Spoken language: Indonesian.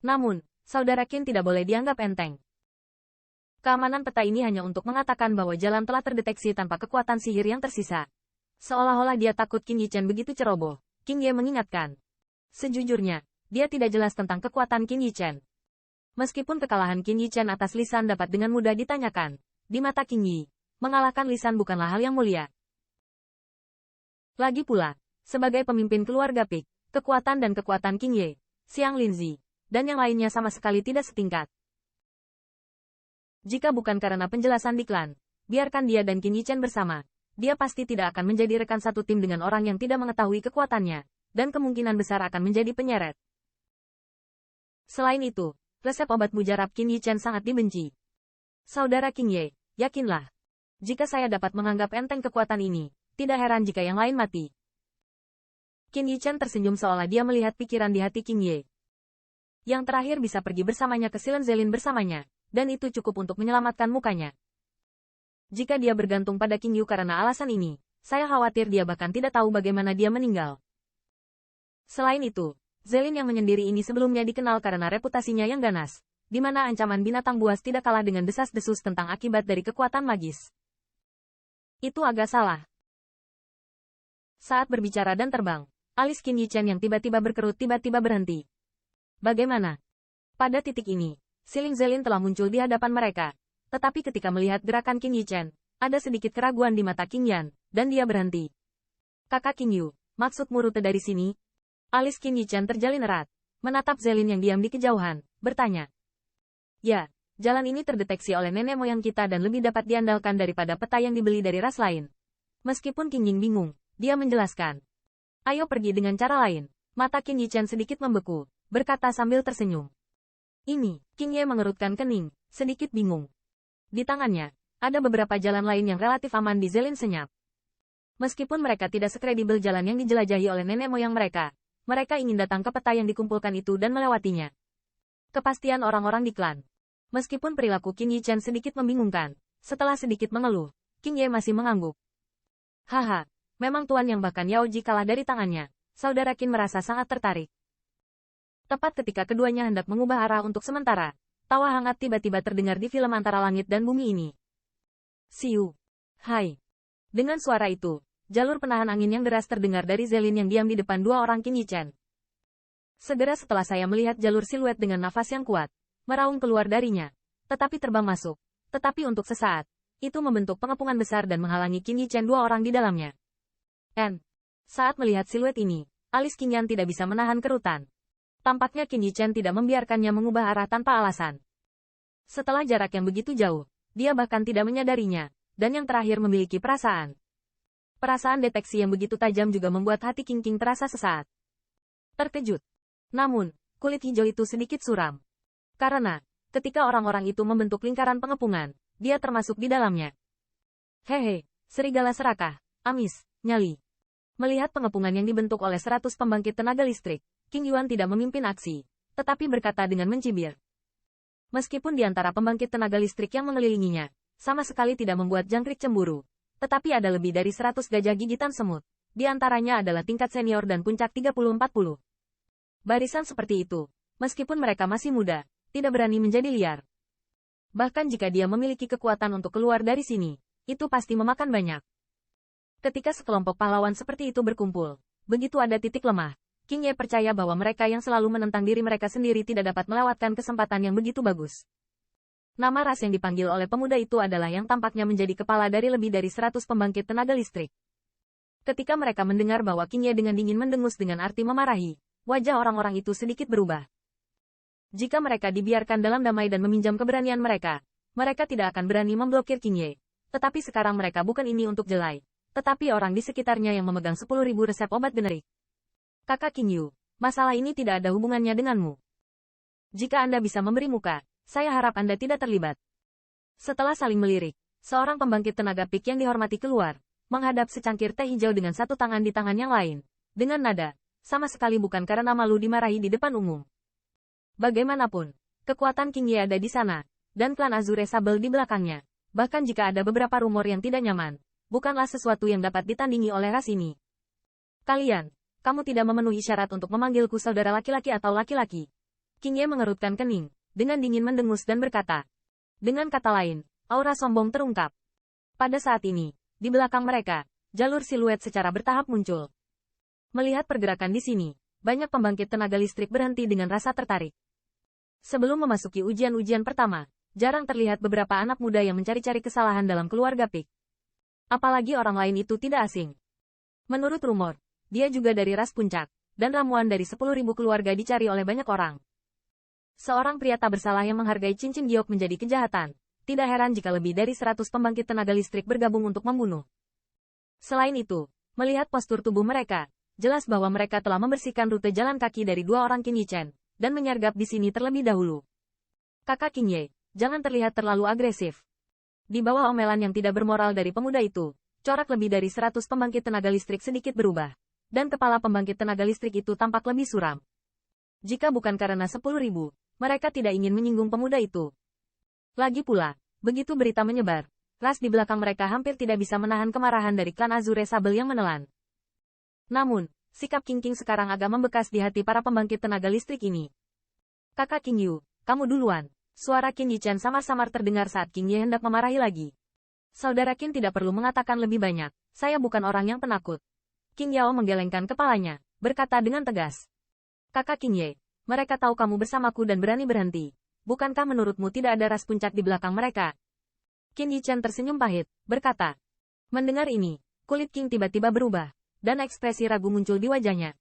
Namun, saudara Qin tidak boleh dianggap enteng. Keamanan peta ini hanya untuk mengatakan bahwa jalan telah terdeteksi tanpa kekuatan sihir yang tersisa. Seolah-olah dia takut Qin Yichen begitu ceroboh, Qing Ye mengingatkan. Sejujurnya, dia tidak jelas tentang kekuatan Qin Yichen. Meskipun kekalahan Qin Yichen atas lisan dapat dengan mudah ditanyakan, di mata Qing Yi, mengalahkan lisan bukanlah hal yang mulia. Lagi pula, sebagai pemimpin keluarga Pic, kekuatan dan kekuatan Qing Ye, Xiang Linzi, dan yang lainnya sama sekali tidak setingkat. Jika bukan karena penjelasan di klan, biarkan dia dan Qin Yichen bersama, dia pasti tidak akan menjadi rekan satu tim dengan orang yang tidak mengetahui kekuatannya, dan kemungkinan besar akan menjadi penyeret. Selain itu, resep obat mujarab Qin Yichen sangat dibenci. Saudara Qing Ye, yakinlah, jika saya dapat menganggap enteng kekuatan ini, tidak heran jika yang lain mati. Qin Yichen tersenyum seolah dia melihat pikiran di hati Qing Ye. Yang terakhir bisa pergi bersamanya ke Silen Zelin bersamanya, dan itu cukup untuk menyelamatkan mukanya. Jika dia bergantung pada Qing Yu karena alasan ini, saya khawatir dia bahkan tidak tahu bagaimana dia meninggal. Selain itu, Zelin yang menyendiri ini sebelumnya dikenal karena reputasinya yang ganas, di mana ancaman binatang buas tidak kalah dengan desas-desus tentang akibat dari kekuatan magis. Itu agak salah. Saat berbicara dan terbang, alis Qin Yichen yang tiba-tiba berkerut tiba-tiba berhenti. Bagaimana? Pada titik ini, Siling Zelin telah muncul di hadapan mereka. Tetapi ketika melihat gerakan Qin Yichen, ada sedikit keraguan di mata Qing Yan, dan dia berhenti. Kakak Qing Yu, maksudmu rute dari sini? Alis Qin Yichen terjalin erat, menatap Zelin yang diam di kejauhan, bertanya. Ya, jalan ini terdeteksi oleh nenek moyang kita dan lebih dapat diandalkan daripada peta yang dibeli dari ras lain. Meskipun Qing Ying bingung, dia menjelaskan. Ayo pergi dengan cara lain. Mata Qin Yichen sedikit membeku, berkata sambil tersenyum. Ini, Qing Ye mengerutkan kening, sedikit bingung. Di tangannya, ada beberapa jalan lain yang relatif aman di Zelin senyap. Meskipun mereka tidak sekredibel jalan yang dijelajahi oleh nenek moyang mereka, mereka ingin datang ke peta yang dikumpulkan itu dan melewatinya. Kepastian orang-orang di klan. Meskipun perilaku Qin Yichen sedikit membingungkan, setelah sedikit mengeluh, Qing Ye masih mengangguk. Haha, memang tuan yang bahkan Yao Ji kalah dari tangannya, saudara Qin merasa sangat tertarik. Tepat ketika keduanya hendak mengubah arah untuk sementara, tawa hangat tiba-tiba terdengar di film antara langit dan bumi ini. Siu. Hai. Dengan suara itu, jalur penahan angin yang deras terdengar dari Zelin yang diam di depan dua orang Qin Yichen. Segera setelah saya melihat jalur siluet dengan nafas yang kuat, meraung keluar darinya, tetapi terbang masuk. Tetapi untuk sesaat, itu membentuk pengepungan besar dan menghalangi Qin Yichen dua orang di dalamnya. Saat melihat siluet ini, alis Qing Yan tidak bisa menahan kerutan. Tampaknya Qin Yichen tidak membiarkannya mengubah arah tanpa alasan. Setelah jarak yang begitu jauh, dia bahkan tidak menyadarinya, dan yang terakhir memiliki perasaan. Perasaan deteksi yang begitu tajam juga membuat hati Qing Qing terasa sesaat. Terkejut. Namun, kulit hijau itu sedikit suram. Karena, ketika orang-orang itu membentuk lingkaran pengepungan, dia termasuk di dalamnya. Hehe, serigala serakah, amis, nyali. Melihat pengepungan yang dibentuk oleh 100 pembangkit tenaga listrik, Qing Yuan tidak memimpin aksi, tetapi berkata dengan mencibir. Meskipun di antara pembangkit tenaga listrik yang mengelilinginya, sama sekali tidak membuat jangkrik cemburu, tetapi ada lebih dari 100 gajah gigitan semut, di antaranya adalah tingkat senior dan puncak 30-40. Barisan seperti itu, meskipun mereka masih muda, tidak berani menjadi liar. Bahkan jika dia memiliki kekuatan untuk keluar dari sini, itu pasti memakan banyak. Ketika sekelompok pahlawan seperti itu berkumpul, begitu ada titik lemah, Qing Ye percaya bahwa mereka yang selalu menentang diri mereka sendiri tidak dapat melewatkan kesempatan yang begitu bagus. Nama ras yang dipanggil oleh pemuda itu adalah yang tampaknya menjadi kepala dari lebih dari 100 pembangkit tenaga listrik. Ketika mereka mendengar bahwa Qing Ye dengan dingin mendengus dengan arti memarahi, wajah orang-orang itu sedikit berubah. Jika mereka dibiarkan dalam damai dan meminjam keberanian mereka, mereka tidak akan berani memblokir Qing Ye. Tetapi sekarang mereka bukan ini untuk jelai, tetapi orang di sekitarnya yang memegang 10.000 resep obat generik. Kakak Qing Yu, masalah ini tidak ada hubungannya denganmu. Jika Anda bisa memberi muka, saya harap Anda tidak terlibat. Setelah saling melirik, seorang pembangkit tenaga Pic yang dihormati keluar, menghadap secangkir teh hijau dengan satu tangan di tangan yang lain, dengan nada, sama sekali bukan karena malu dimarahi di depan umum. Bagaimanapun, kekuatan Qing Ye ada di sana, dan klan Azure Sable di belakangnya. Bahkan jika ada beberapa rumor yang tidak nyaman, bukanlah sesuatu yang dapat ditandingi oleh ras ini. Kamu tidak memenuhi syarat untuk memanggilku saudara laki-laki atau laki-laki. King Ye mengerutkan kening, dengan dingin mendengus dan berkata. Dengan kata lain, aura sombong terungkap. Pada saat ini, di belakang mereka, jalur siluet secara bertahap muncul. Melihat pergerakan di sini, banyak pembangkit tenaga listrik berhenti dengan rasa tertarik. Sebelum memasuki ujian-ujian pertama, jarang terlihat beberapa anak muda yang mencari-cari kesalahan dalam keluarga Pik. Apalagi orang lain itu tidak asing. Menurut rumor, dia juga dari ras puncak, dan ramuan dari 10.000 keluarga dicari oleh banyak orang. Seorang pria tak bersalah yang menghargai cincin giok menjadi kejahatan. Tidak heran jika lebih dari 100 pembangkit tenaga listrik bergabung untuk membunuh. Selain itu, melihat postur tubuh mereka, jelas bahwa mereka telah membersihkan rute jalan kaki dari dua orang Qin Yichen, dan menyergap di sini terlebih dahulu. Kakak King Ye, jangan terlihat terlalu agresif. Di bawah omelan yang tidak bermoral dari pemuda itu, corak lebih dari 100 pembangkit tenaga listrik sedikit berubah, dan kepala pembangkit tenaga listrik itu tampak lebih suram. Jika bukan karena 10.000, mereka tidak ingin menyinggung pemuda itu. Lagi pula, begitu berita menyebar, ras di belakang mereka hampir tidak bisa menahan kemarahan dari klan Azure Sable yang menelan. Namun, sikap King King sekarang agak membekas di hati para pembangkit tenaga listrik ini. Kakak King Yu, kamu duluan. Suara Qin Yichen samar-samar terdengar saat King Ye hendak memarahi lagi. Saudara Qin tidak perlu mengatakan lebih banyak, saya bukan orang yang penakut. King Yao menggelengkan kepalanya, berkata dengan tegas. Kakak King Ye, mereka tahu kamu bersamaku dan berani berhenti. Bukankah menurutmu tidak ada ras puncak di belakang mereka? Qin Yichen tersenyum pahit, berkata. Mendengar ini, kulit King tiba-tiba berubah, dan ekspresi ragu muncul di wajahnya.